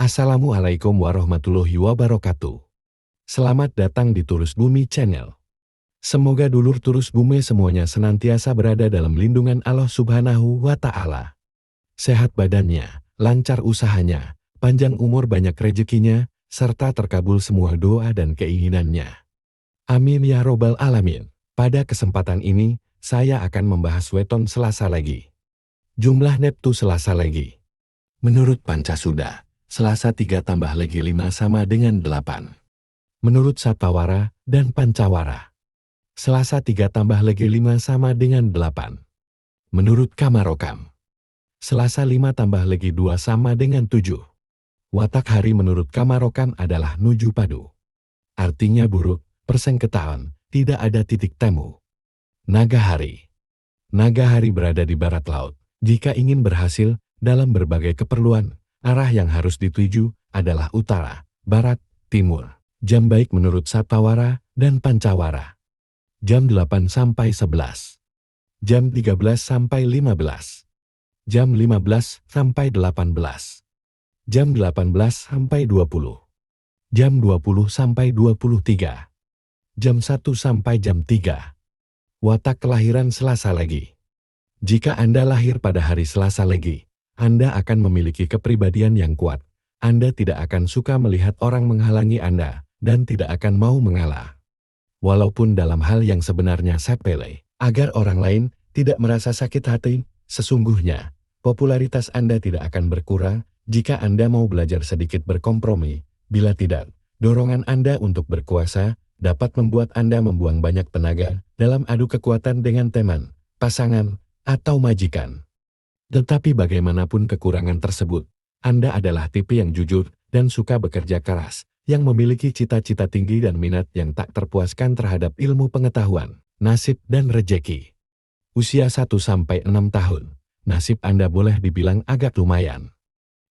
Assalamualaikum warahmatullahi wabarakatuh. Selamat datang di Turus Bumi Channel. Semoga dulur Turus Bumi semuanya senantiasa berada dalam lindungan Allah Subhanahu wa Ta'ala. Sehat badannya, lancar usahanya, panjang umur banyak rezekinya, serta terkabul semua doa dan keinginannya. Amin ya robbal alamin. Pada kesempatan ini, saya akan membahas weton Selasa legi. Jumlah neptu Selasa legi. Menurut Pancasuda, Selasa 3 tambah legi 5 sama dengan 8. Menurut Saptawara dan Pancawara, Selasa 3 tambah legi 5 sama dengan 8. Menurut Kamarokam, Selasa 5 tambah legi 2 sama dengan 7. Watak hari menurut Kamarokam adalah nuju padu. Artinya buruk, persengketaan, tidak ada titik temu. Naga hari. Naga hari berada di barat laut. Jika ingin berhasil dalam berbagai keperluan, arah yang harus dituju adalah utara, barat, timur. Jam baik menurut Saptawara dan Pancawara. Jam 8 sampai 11. Jam 13 sampai 15. Jam 15 sampai 18. Jam 18 sampai 20. Jam 20 sampai 23. Jam 1 sampai jam 3. Watak kelahiran Selasa legi. Jika Anda lahir pada hari Selasa legi, Anda akan memiliki kepribadian yang kuat. Anda tidak akan suka melihat orang menghalangi Anda, dan tidak akan mau mengalah. Walaupun dalam hal yang sebenarnya sepele, agar orang lain tidak merasa sakit hati, sesungguhnya, popularitas Anda tidak akan berkurang jika Anda mau belajar sedikit berkompromi. Bila tidak, dorongan Anda untuk berkuasa dapat membuat Anda membuang banyak tenaga dalam adu kekuatan dengan teman, pasangan, atau majikan. Tetapi bagaimanapun kekurangan tersebut, Anda adalah tipe yang jujur dan suka bekerja keras, yang memiliki cita-cita tinggi dan minat yang tak terpuaskan terhadap ilmu pengetahuan, nasib dan rejeki. Usia 1-6 tahun, nasib Anda boleh dibilang agak lumayan.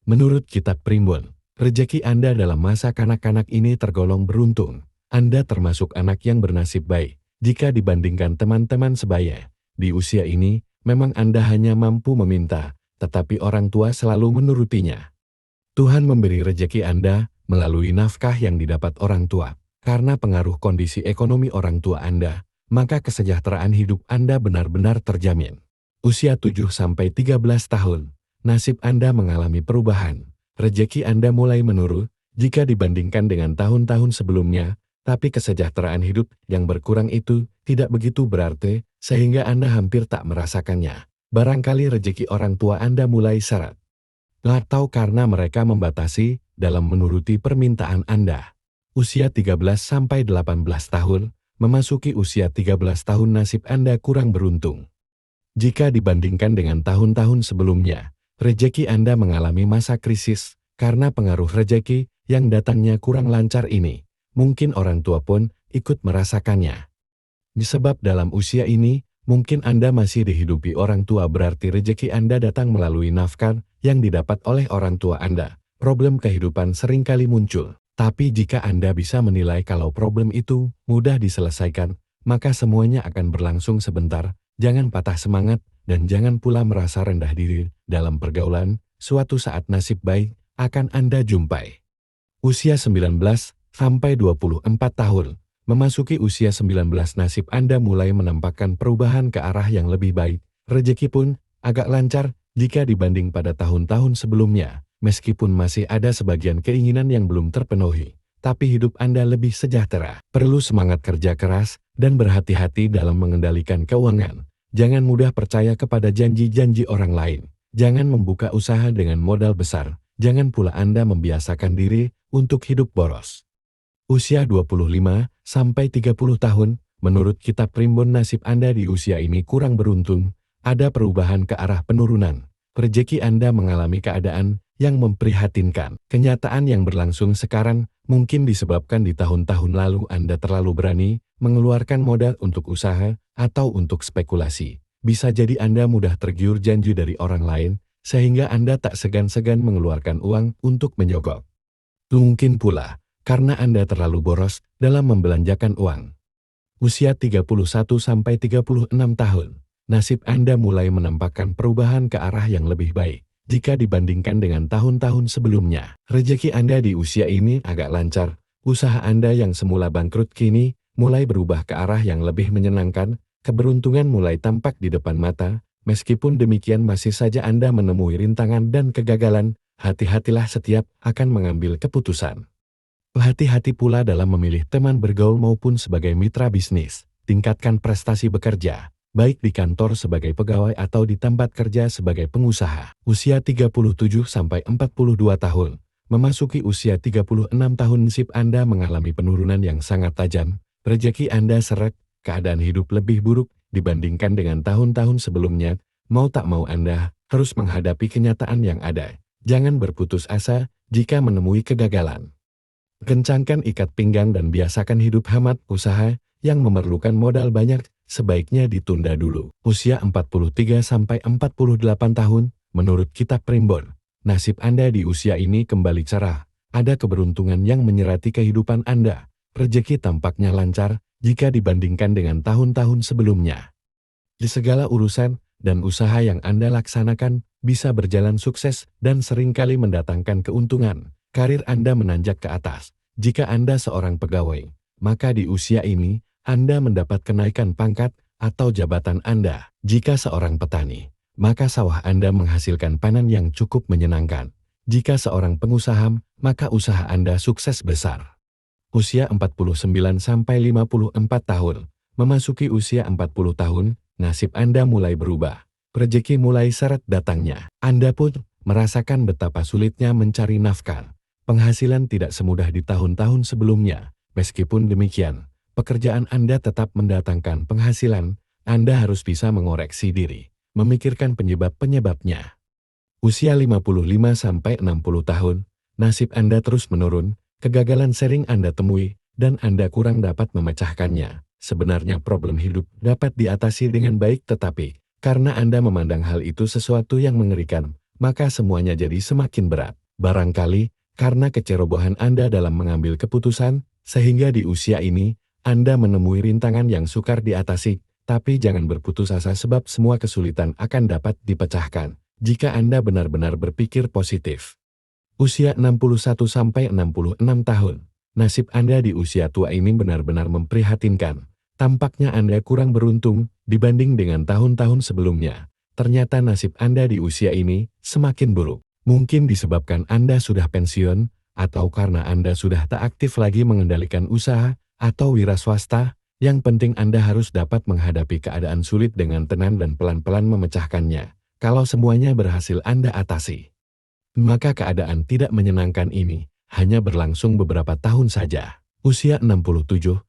Menurut kitab Primbon, rejeki Anda dalam masa kanak-kanak ini tergolong beruntung. Anda termasuk anak yang bernasib baik, jika dibandingkan teman-teman sebaya. Di usia ini, memang Anda hanya mampu meminta, tetapi orang tua selalu menurutinya. Tuhan memberi rejeki Anda melalui nafkah yang didapat orang tua. Karena pengaruh kondisi ekonomi orang tua Anda, maka kesejahteraan hidup Anda benar-benar terjamin. Usia 7-13 tahun, nasib Anda mengalami perubahan. Rejeki Anda mulai menurun jika dibandingkan dengan tahun-tahun sebelumnya, tapi kesejahteraan hidup yang berkurang itu tidak begitu berarti, sehingga Anda hampir tak merasakannya. Barangkali rejeki orang tua Anda mulai seret. Atau karena mereka membatasi dalam menuruti permintaan Anda. Usia 13-18 tahun, memasuki usia 13 tahun nasib Anda kurang beruntung. Jika dibandingkan dengan tahun-tahun sebelumnya, rejeki Anda mengalami masa krisis, karena pengaruh rejeki yang datangnya kurang lancar ini. Mungkin orang tua pun ikut merasakannya. Sebab dalam usia ini, mungkin Anda masih dihidupi orang tua berarti rejeki Anda datang melalui nafkah yang didapat oleh orang tua Anda. Problem kehidupan seringkali muncul, tapi jika Anda bisa menilai kalau problem itu mudah diselesaikan, maka semuanya akan berlangsung sebentar. Jangan patah semangat, dan jangan pula merasa rendah diri dalam pergaulan. Suatu saat nasib baik akan Anda jumpai. Usia 19-24 tahun, memasuki usia 19 nasib Anda mulai menampakkan perubahan ke arah yang lebih baik. Rejeki pun agak lancar jika dibanding pada tahun-tahun sebelumnya. Meskipun masih ada sebagian keinginan yang belum terpenuhi, tapi hidup Anda lebih sejahtera. Perlu semangat kerja keras dan berhati-hati dalam mengendalikan keuangan. Jangan mudah percaya kepada janji-janji orang lain. Jangan membuka usaha dengan modal besar. Jangan pula Anda membiasakan diri untuk hidup boros. Usia 25-30 tahun, menurut kitab Primbon nasib Anda di usia ini kurang beruntung. Ada perubahan ke arah penurunan. Rejeki Anda mengalami keadaan yang memprihatinkan. Kenyataan yang berlangsung sekarang mungkin disebabkan di tahun-tahun lalu Anda terlalu berani mengeluarkan modal untuk usaha atau untuk spekulasi. Bisa jadi Anda mudah tergiur janji dari orang lain, sehingga Anda tak segan-segan mengeluarkan uang untuk menyogok. Mungkin pula karena Anda terlalu boros dalam membelanjakan uang. Usia 31-36 tahun, nasib Anda mulai menampakkan perubahan ke arah yang lebih baik. jika dibandingkan dengan tahun-tahun sebelumnya. Rezeki Anda di usia ini agak lancar. Usaha Anda yang semula bangkrut kini mulai berubah ke arah yang lebih menyenangkan. Keberuntungan mulai tampak di depan mata. Meskipun demikian masih saja Anda menemui rintangan dan kegagalan. Hati-hatilah setiap akan mengambil keputusan. Hati-hati pula dalam memilih teman bergaul maupun sebagai mitra bisnis. Tingkatkan prestasi bekerja, baik di kantor sebagai pegawai atau di tempat kerja sebagai pengusaha. Usia 37-42 tahun. Memasuki usia 36 tahun nasib Anda mengalami penurunan yang sangat tajam. Rezeki Anda seret, keadaan hidup lebih buruk dibandingkan dengan tahun-tahun sebelumnya. Mau tak mau Anda harus menghadapi kenyataan yang ada. Jangan berputus asa jika menemui kegagalan. Kencangkan ikat pinggang dan biasakan hidup hemat. Usaha yang memerlukan modal banyak sebaiknya ditunda dulu. Usia 43-48 tahun, menurut Kitab Primbon, nasib Anda di usia ini kembali cerah. Ada keberuntungan yang menyertai kehidupan Anda. Rezeki tampaknya lancar jika dibandingkan dengan tahun-tahun sebelumnya. Di segala urusan dan usaha yang Anda laksanakan bisa berjalan sukses dan seringkali mendatangkan keuntungan. Karir Anda menanjak ke atas. Jika Anda seorang pegawai, maka di usia ini Anda mendapat kenaikan pangkat atau jabatan Anda. Jika seorang petani, maka sawah Anda menghasilkan panen yang cukup menyenangkan. Jika seorang pengusaha, maka usaha Anda sukses besar. Usia 49-54 tahun. Memasuki usia 40 tahun, nasib Anda mulai berubah. Rezeki mulai seret datangnya. Anda pun merasakan betapa sulitnya mencari nafkah. Penghasilan tidak semudah di tahun-tahun sebelumnya. Meskipun demikian, pekerjaan Anda tetap mendatangkan penghasilan. Anda harus bisa mengoreksi diri, memikirkan penyebab-penyebabnya. Usia 55-60 tahun, nasib Anda terus menurun. Kegagalan sering Anda temui, dan Anda kurang dapat memecahkannya. Sebenarnya problem hidup dapat diatasi dengan baik, tetapi karena Anda memandang hal itu sesuatu yang mengerikan, maka semuanya jadi semakin berat. Barangkali karena kecerobohan Anda dalam mengambil keputusan, sehingga di usia ini Anda menemui rintangan yang sukar diatasi. Tapi jangan berputus asa sebab semua kesulitan akan dapat dipecahkan jika Anda benar-benar berpikir positif. Usia 61-66 tahun. Nasib Anda di usia tua ini benar-benar memprihatinkan. Tampaknya Anda kurang beruntung dibanding dengan tahun-tahun sebelumnya. Ternyata nasib Anda di usia ini semakin buruk. Mungkin disebabkan Anda sudah pensiun, atau karena Anda sudah tak aktif lagi mengendalikan usaha atau wira swasta. Yang penting Anda harus dapat menghadapi keadaan sulit dengan tenang dan pelan-pelan memecahkannya. Kalau semuanya berhasil Anda atasi, maka keadaan tidak menyenangkan ini hanya berlangsung beberapa tahun saja. Usia 67-72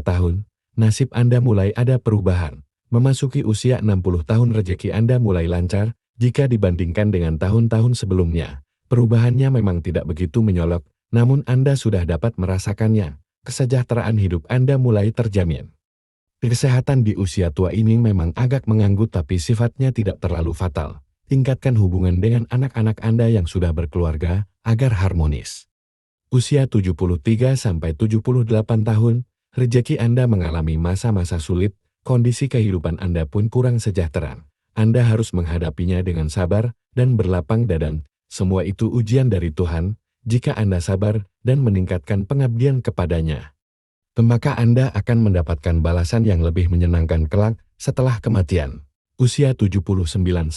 tahun, nasib Anda mulai ada perubahan. Memasuki usia 60 tahun rezeki Anda mulai lancar jika dibandingkan dengan tahun-tahun sebelumnya. Perubahannya memang tidak begitu menyolok, namun Anda sudah dapat merasakannya. Kesejahteraan hidup Anda mulai terjamin. Kesehatan di usia tua ini memang agak mengganggu tapi sifatnya tidak terlalu fatal. Tingkatkan hubungan dengan anak-anak Anda yang sudah berkeluarga agar harmonis. Usia 73-78 tahun, rezeki Anda mengalami masa-masa sulit, kondisi kehidupan Anda pun kurang sejahtera. Anda harus menghadapinya dengan sabar dan berlapang dada. Semua itu ujian dari Tuhan. Jika Anda sabar dan meningkatkan pengabdian kepadanya, maka Anda akan mendapatkan balasan yang lebih menyenangkan kelak setelah kematian. Usia 79-84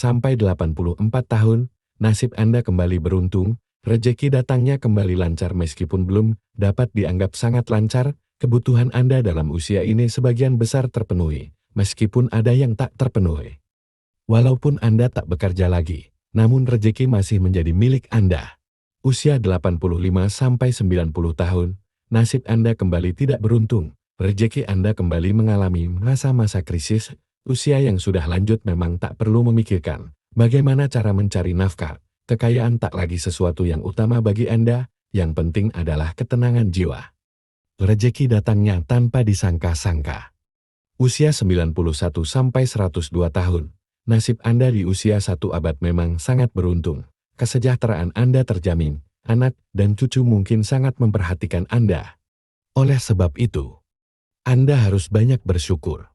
tahun, nasib Anda kembali beruntung. Rezeki datangnya kembali lancar meskipun belum dapat dianggap sangat lancar. Kebutuhan Anda dalam usia ini sebagian besar terpenuhi, meskipun ada yang tak terpenuhi. Walaupun Anda tak bekerja lagi, namun rezeki masih menjadi milik Anda. Usia 85-90 tahun, nasib Anda kembali tidak beruntung. Rezeki Anda kembali mengalami masa-masa krisis. Usia yang sudah lanjut memang tak perlu memikirkan bagaimana cara mencari nafkah. Kekayaan tak lagi sesuatu yang utama bagi Anda, yang penting adalah ketenangan jiwa. Rezeki datangnya tanpa disangka-sangka. Usia 91-102 tahun, nasib Anda di usia 1 abad memang sangat beruntung. Kesejahteraan Anda terjamin, anak dan cucu mungkin sangat memperhatikan Anda. Oleh sebab itu, Anda harus banyak bersyukur.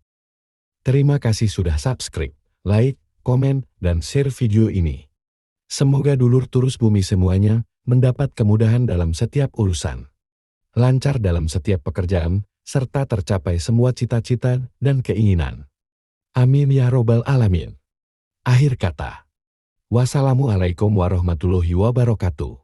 Terima kasih sudah subscribe, like, komen, dan share video ini. Semoga dulur turus bumi semuanya mendapat kemudahan dalam setiap urusan, lancar dalam setiap pekerjaan, serta tercapai semua cita-cita dan keinginan. Amin ya robbal alamin. Akhir kata. Wassalamualaikum warahmatullahi wabarakatuh.